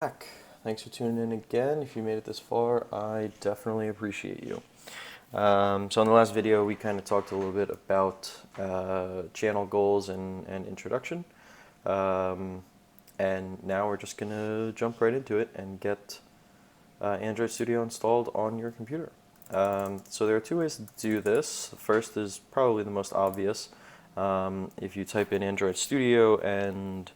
Back. Thanks for tuning in again. If you made it this far, I definitely appreciate you. So in the last video, we kind of talked a little bit about channel goals and introduction. And now we're just going to jump right into it and get Android Studio installed on your computer. So there are two ways to do this. The first is probably the most obvious. If you type in Android Studio and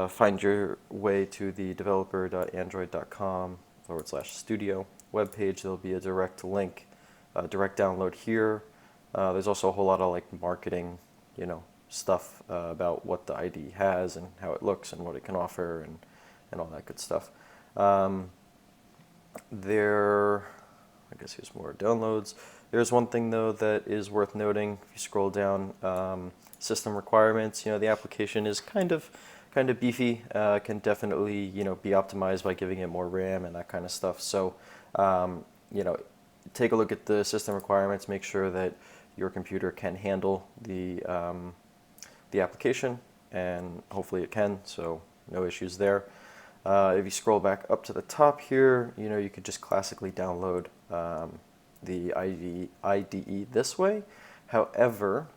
find your way to the developer.android.com/studio webpage, there'll be a direct link, direct download here. There's also a whole lot of like marketing, stuff about what the IDE has and how it looks and what it can offer and all that good stuff. I guess here's more downloads. There's one thing though that is worth noting. If you scroll down, system requirements, the application is kind of beefy, can definitely, be optimized by giving it more RAM and that kind of stuff. So, take a look at the system requirements, make sure that your computer can handle the application, and hopefully it can, so no issues there. If you scroll back up to the top here, you could just classically download the IDE this way. However,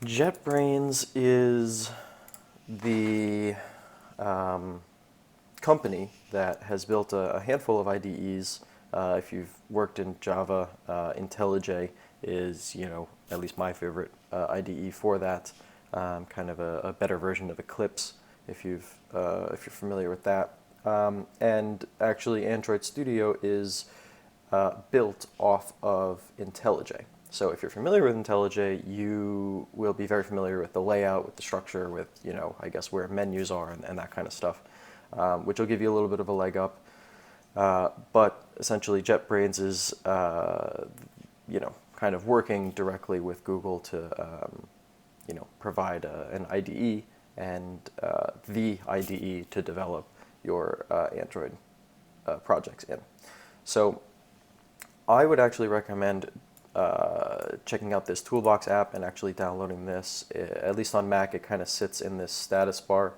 JetBrains is the company that has built a handful of IDEs. If you've worked in Java, IntelliJ is, at least my favorite IDE for that. Kind of a better version of Eclipse, if you're familiar with that. And actually, Android Studio is built off of IntelliJ. So if you're familiar with IntelliJ, you will be very familiar with the layout, with the structure, with, I guess where menus are and that kind of stuff, which will give you a little bit of a leg up. But essentially, JetBrains is, kind of working directly with Google to, provide an IDE and the IDE to develop your Android projects in. So I would actually recommend checking out this Toolbox app and actually downloading this. At least on Mac, it kind of sits in this status bar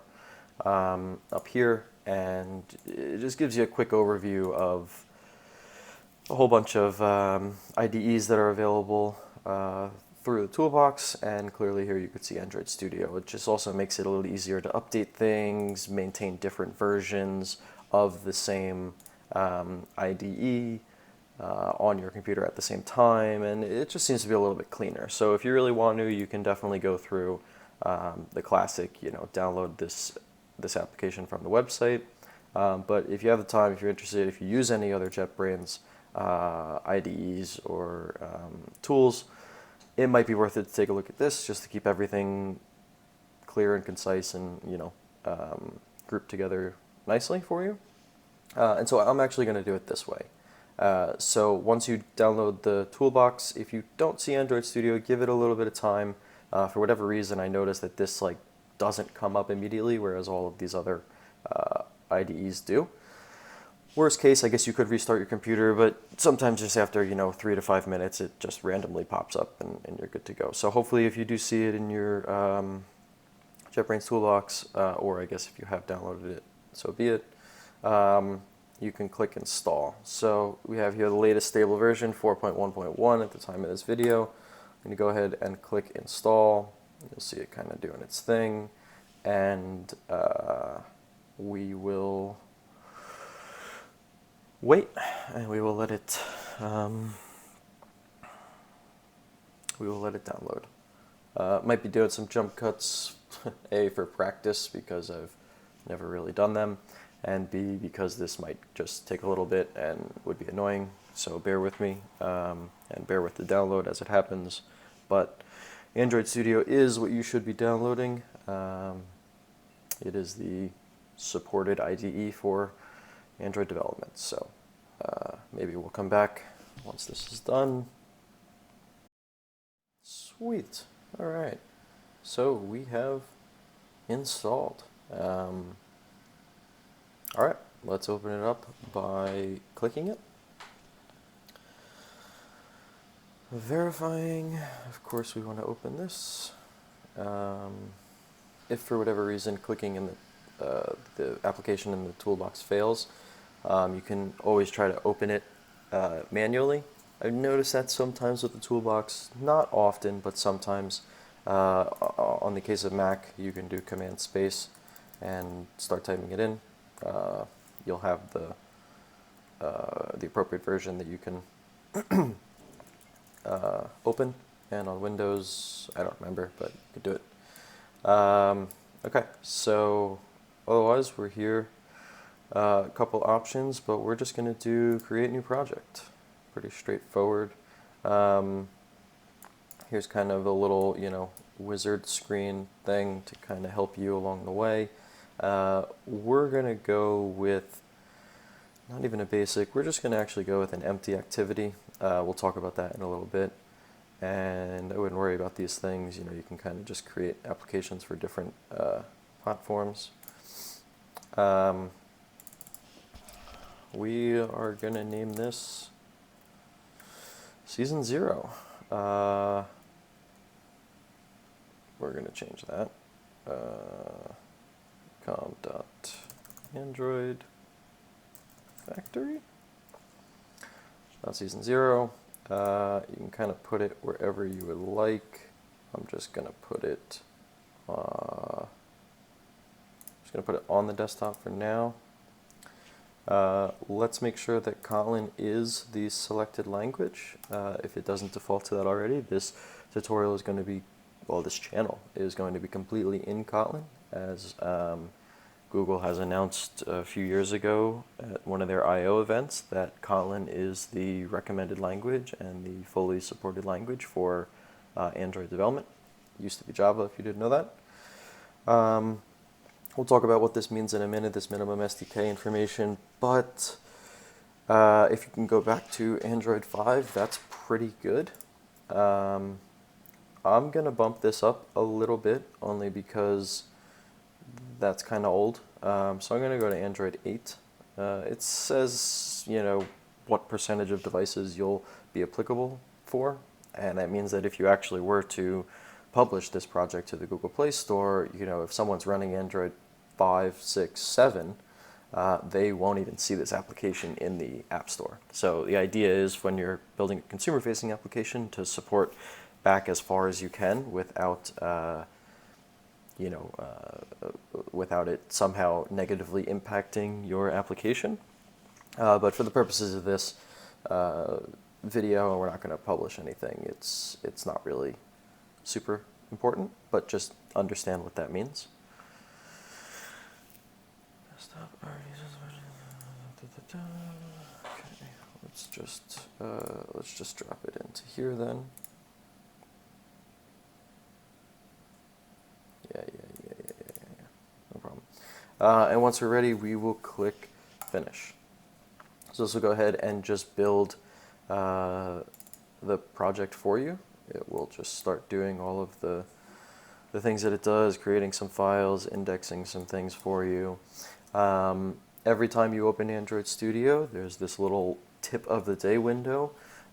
up here, and it just gives you a quick overview of a whole bunch of IDEs that are available through the Toolbox, and clearly here you could see Android Studio. It just also makes it a little easier to update things, maintain different versions of the same IDE on your computer at the same time, and it just seems to be a little bit cleaner. So if you really want to, you can definitely go through the classic, download this application from the website. But if you have the time, if you're interested, if you use any other JetBrains IDEs or tools, it might be worth it to take a look at this just to keep everything clear and concise and, grouped together nicely for you. And so I'm actually going to do it this way. So once you download the Toolbox, if you don't see Android Studio, give it a little bit of time. For whatever reason, I noticed that this doesn't come up immediately, whereas all of these other IDEs do. Worst case, I guess you could restart your computer, but sometimes just after 3 to 5 minutes, it just randomly pops up and you're good to go. So hopefully, if you do see it in your JetBrains Toolbox, or I guess if you have downloaded it, so be it. You can click install. So we have here the latest stable version, 4.1.1 at the time of this video. I'm going to go ahead and click install. You'll see it kind of doing its thing, and we will wait, and we will let it download. Might be doing some jump cuts, A, for practice because I've never really done them, and B, because this might just take a little bit and would be annoying, so bear with me, and bear with the download as it happens. But Android Studio is what you should be downloading. It is the supported IDE for Android development, so maybe we'll come back once this is done. Sweet. All right, so we have installed. All right, let's open it up by clicking it. Verifying, of course we want to open this. if for whatever reason clicking in the application in the toolbox fails, you can always try to open it manually. I've noticed that sometimes with the toolbox, not often, but sometimes. On the case of Mac, you can do Command Space and start typing it in. You'll have the appropriate version that you can open, and on Windows, I don't remember, but you could do it. Okay, so otherwise we're here. A couple options, but we're just going to do create new project. Pretty straightforward. Here's kind of a little, wizard screen thing to kind of help you along the way. We're going to go with not even a basic, we're just going to actually go with an empty activity. We'll talk about that in a little bit. And I wouldn't worry about these things. You can kind of just create applications for different platforms. We are going to name this Season 0. We're going to change that. com.android factory. Not Season 0. You can kind of put it wherever you would like. I'm just going to put it on the desktop for now. Let's make sure that Kotlin is the selected language. If it doesn't default to that already, this tutorial is going to be, this channel is going to be completely in Kotlin, as Google has announced a few years ago at one of their I/O events that Kotlin is the recommended language and the fully supported language for Android development. It used to be Java, if you didn't know that. We'll talk about what this means in a minute, this minimum SDK information, but if you can go back to Android 5, that's pretty good. I'm going to bump this up a little bit, only because that's kind of old. So I'm going to go to Android 8. It says, what percentage of devices you'll be applicable for, and that means that if you actually were to publish this project to the Google Play Store, if someone's running Android 5, 6, 7, they won't even see this application in the App Store. So the idea is, when you're building a consumer-facing application, to support back as far as you can without without it somehow negatively impacting your application. But for the purposes of this video, we're not going to publish anything. It's not really super important, but just understand what that means. Okay, let's just drop it into here then. Yeah. No problem. And once we're ready, we will click Finish. So this will go ahead and just build the project for you. It will just start doing all of the things that it does, creating some files, indexing some things for you. Every time you open Android Studio, there's this little tip of the day window.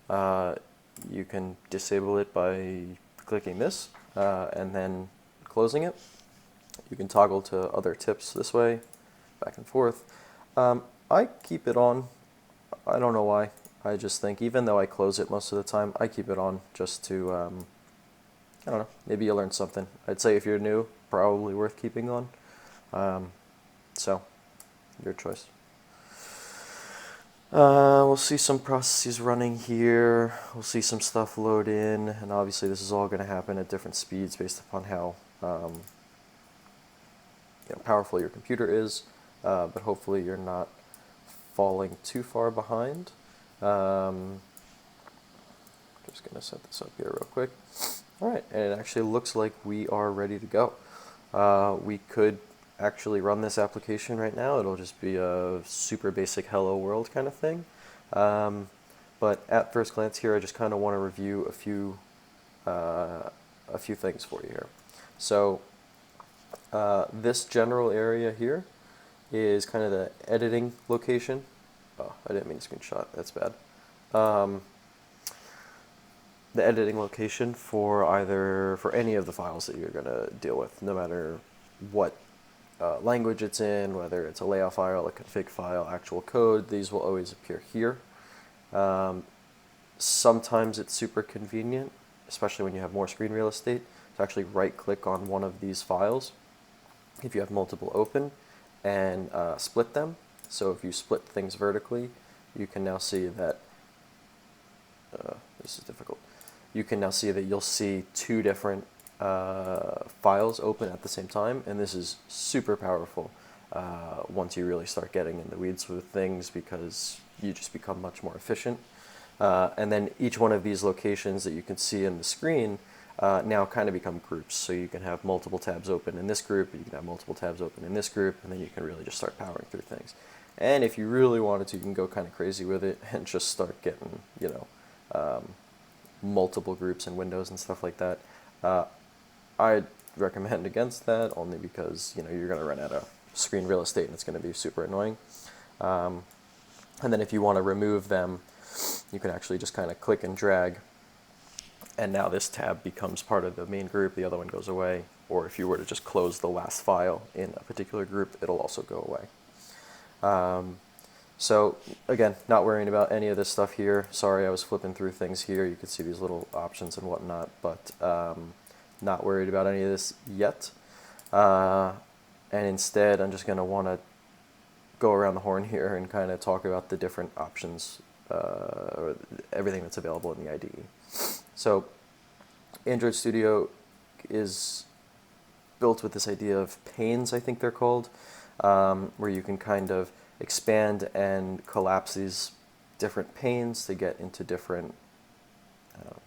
You can disable it by clicking this and then closing it. You can toggle to other tips this way, back and forth. I keep it on. I don't know why. I just think, even though I close it most of the time, I keep it on just to, I don't know, maybe you learn something. I'd say if you're new, probably worth keeping on. So, your choice. We'll see some processes running here. We'll see some stuff load in, and obviously this is all going to happen at different speeds based upon how powerful your computer is, but hopefully you're not falling too far behind. Just going to set this up here real quick. All right, and it actually looks like we are ready to go. We could actually run this application right now. It'll just be a super basic hello world kind of thing. But at first glance here, I just kind of want to review a few things for you here. So this general area here is kind of the editing location. Oh, I didn't mean to screenshot. That's bad. The editing location for any of the files that you're going to deal with, no matter what language it's in, whether it's a layout file, a config file, actual code. These will always appear here. Sometimes it's super convenient, especially when you have more screen real estate, to actually right-click on one of these files if you have multiple open and split them. So if you split things vertically, you can now see that, this is difficult, you can now see that you'll see two different files open at the same time, and this is super powerful once you really start getting in the weeds with things, because you just become much more efficient. And then each one of these locations that you can see in the screen now kind of become groups. So you can have multiple tabs open in this group, you can have multiple tabs open in this group, and then you can really just start powering through things. And if you really wanted to, you can go kind of crazy with it and just start getting, you know, multiple groups and windows and stuff like that. I'd recommend against that, only because, you know, you're going to run out of screen real estate and it's going to be super annoying. And then if you want to remove them, you can actually just kind of click and drag, and now this tab becomes part of the main group, the other one goes away. Or if you were to just close the last file in a particular group, it'll also go away. So again, not worrying about any of this stuff here. Sorry, I was flipping through things here. You can see these little options and whatnot, but not worried about any of this yet. And instead, I'm just going to want to go around the horn here and kind of talk about the different options, or everything that's available in the IDE. So Android Studio is built with this idea of panes, I think they're called, where you can kind of expand and collapse these different panes to get into different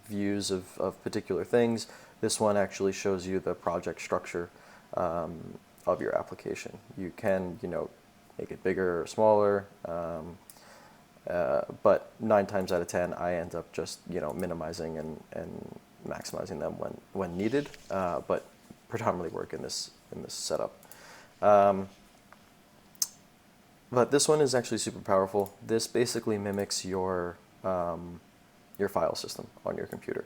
views of particular things. This one actually shows you the project structure of your application. You can, you know, make it bigger or smaller, but 9 times out of 10, I end up just, you know, minimizing and maximizing them when needed, but predominantly work in this setup. But this one is actually super powerful. This basically mimics your file system on your computer,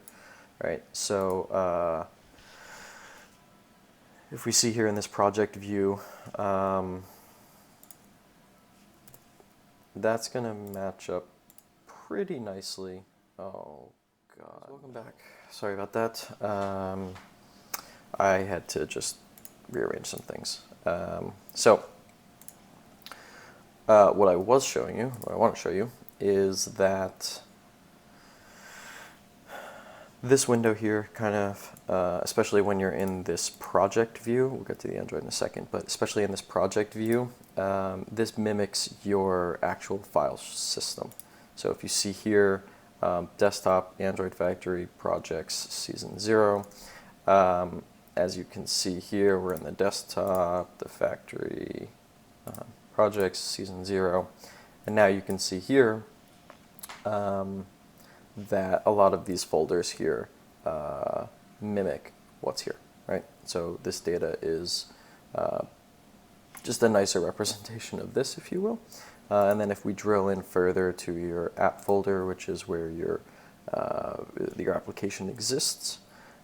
right? So if we see here in this project view, that's going to match up pretty nicely. Oh, God. Welcome back. Sorry about that. I had to just rearrange some things. What I was showing you, what I want to show you, is that this window here kind of, especially when you're in this project view, we'll get to the Android in a second, but especially in this project view, this mimics your actual file system. So if you see here, desktop, Android Factory, projects, season 0. As you can see here, we're in the desktop, the factory, projects, season 0. And now you can see here that a lot of these folders here mimic what's here, right? So this data is just a nicer representation of this, if you will. And then if we drill in further to your app folder, which is where your application exists,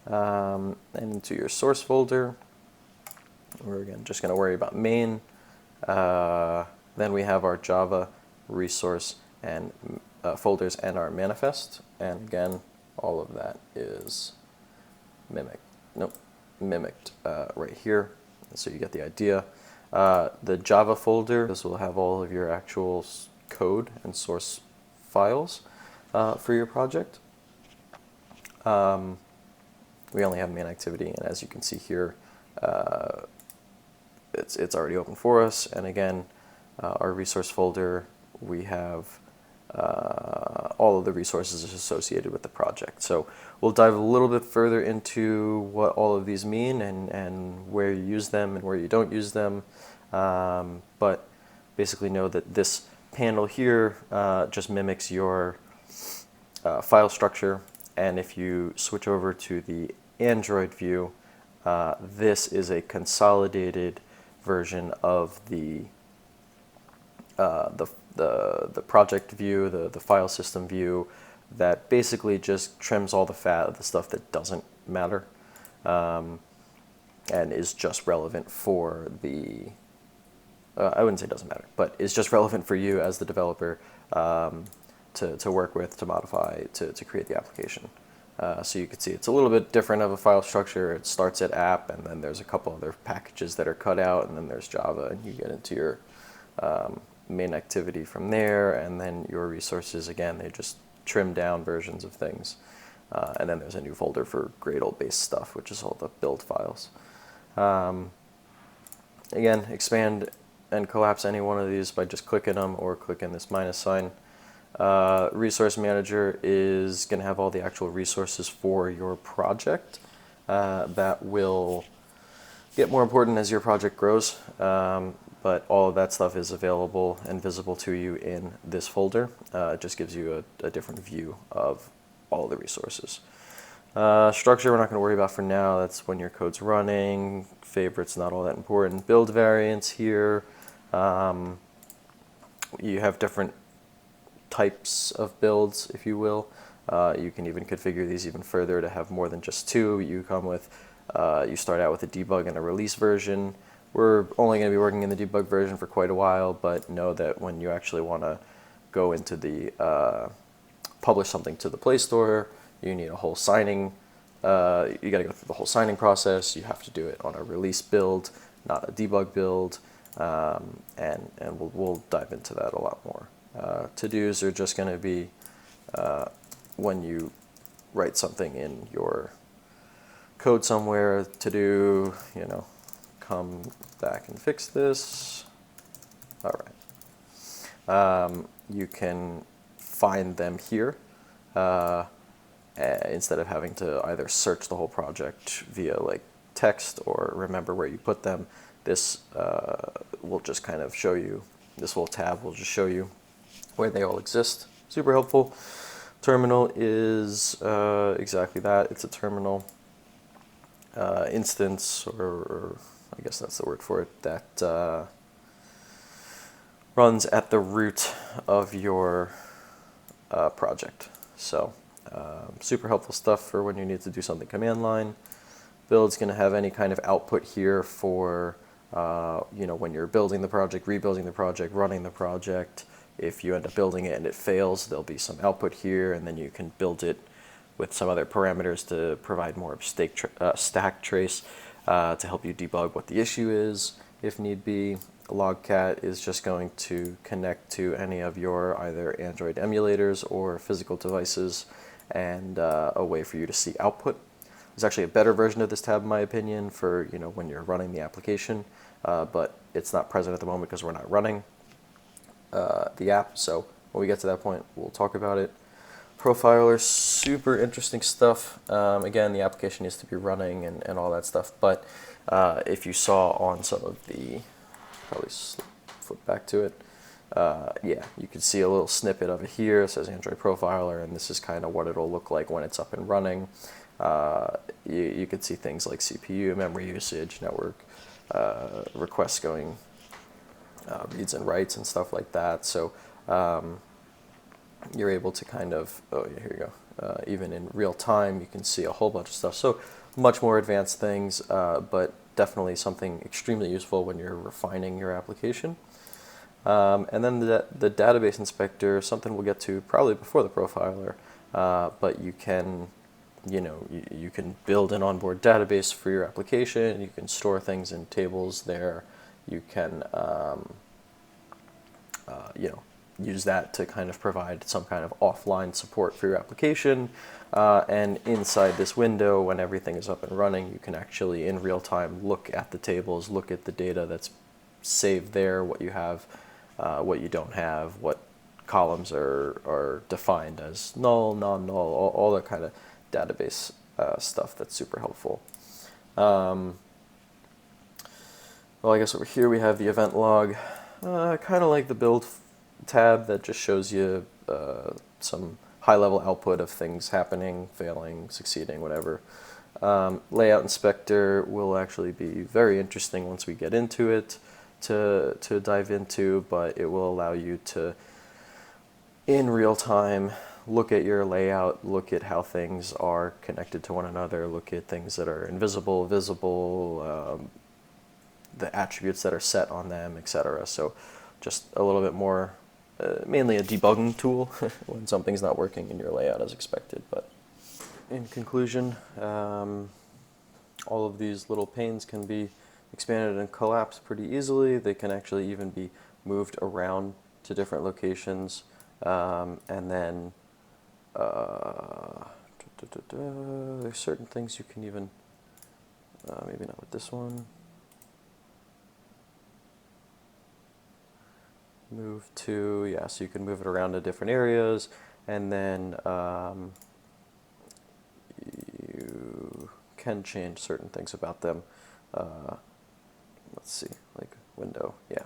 and into your source folder, we're again just going to worry about main. Then we have our Java resource and folders and our manifest, and again, all of that is mimicked right here, so you get the idea. The Java folder, this will have all of your actual code and source files for your project. We only have main activity, and as you can see here, it's already open for us. And again, our resource folder, we have all of the resources associated with the project. So we'll dive a little bit further into what all of these mean and where you use them and where you don't use them. But basically know that this panel here just mimics your file structure. And if you switch over to the Android view, this is a consolidated version of the project view, the file system view, that basically just trims all the fat of the stuff that doesn't matter. and is just relevant for the, I wouldn't say it doesn't matter, but is just relevant for you as the developer to work with, to modify, to create the application. So you can see it's a little bit different of a file structure. It starts at app, and then there's a couple other packages that are cut out, and then there's Java, and you get into your main activity from there, and then your resources, again, they just trim down versions of things. And then there's a new folder for Gradle-based stuff, which is all the build files. Again, expand and collapse any one of these by just clicking them or clicking this minus sign. Resource Manager is going to have all the actual resources for your project. That will get more important as your project grows, but all of that stuff is available and visible to you in this folder. It just gives you a different view of all the resources. Structure we're not going to worry about for now. That's when your code's running. Favorites, not all that important. Build variants here. You have different types of builds, if you will. You can even configure these even further to have more than just two. You come with, you start out with a debug and a release version. We're only going to be working in the debug version for quite a while, but know that when you actually want to go into the publish something to the Play Store, you need a whole signing. You got to go through the whole signing process. You have to do it on a release build, not a debug build, and we'll dive into that a lot more. To-dos are just going to be when you write something in your code somewhere to do, come back and fix this. All right. You can find them here instead of having to either search the whole project via like text or remember where you put them. This will just kind of show you, this little tab will just show you where they all exist. Super helpful. Terminal is exactly that. It's a terminal instance, or I guess that's the word for it, that runs at the root of your project. So super helpful stuff for when you need to do something command line. Build's going to have any kind of output here for when you're building the project, rebuilding the project, running the project. If you end up building it and it fails, there'll be some output here, and then you can build it with some other parameters to provide more of a stack trace to help you debug what the issue is if need be. Logcat is just going to connect to any of your either Android emulators or physical devices, and a way for you to see output. There's actually a better version of this tab, in my opinion, for when you're running the application, but it's not present at the moment because we're not running the app. So when we get to that point, we'll talk about it. Profiler, super interesting stuff. Again, the application needs to be running and all that stuff, but if you saw on some of the, probably flip back to it, yeah, you can see a little snippet of it here. It says Android Profiler, and this is kind of what it'll look like when it's up and running. You could see things like CPU, memory usage, network requests going, reads and writes and stuff like that. So you're able to kind of, oh yeah, here you go. Even in real time, you can see a whole bunch of stuff. So much more advanced things, but definitely something extremely useful when you're refining your application. And then the database inspector, something we'll get to probably before the profiler, but you can, you can build an onboard database for your application. You can store things in tables there. You can, use that to kind of provide some kind of offline support for your application. And inside this window, when everything is up and running, you can actually in real time look at the tables, look at the data that's saved there, what you have, what you don't have, what columns are defined as null, non-null, all that kind of database stuff that's super helpful. Well, I guess over here we have the event log, kind of like the build tab that just shows you some high-level output of things happening, failing, succeeding, whatever. Layout inspector will actually be very interesting once we get into it to dive into, but it will allow you to, in real time, look at your layout, look at how things are connected to one another, look at things that are invisible, visible, the attributes that are set on them, etc. So just a little bit more, mainly a debugging tool when something's not working in your layout as expected. But in conclusion, all of these little panes can be expanded and collapsed pretty easily. They can actually even be moved around to different locations, and then there's certain things you can even, maybe not with this one, move to, yeah, so you can move it around to different areas, and then you can change certain things about them. Let's see, like window, yeah.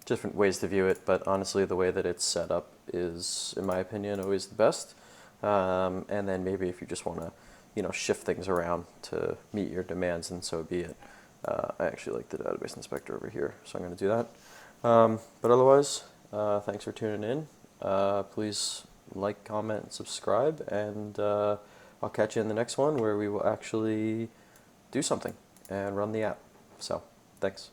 Different ways to view it, but honestly the way that it's set up is, in my opinion, always the best. And then maybe if you just want to, shift things around to meet your demands, then so be it. I actually like the database inspector over here, so I'm going to do that. But otherwise, thanks for tuning in. Please like, comment, and subscribe, and I'll catch you in the next one where we will actually do something and run the app. So, thanks.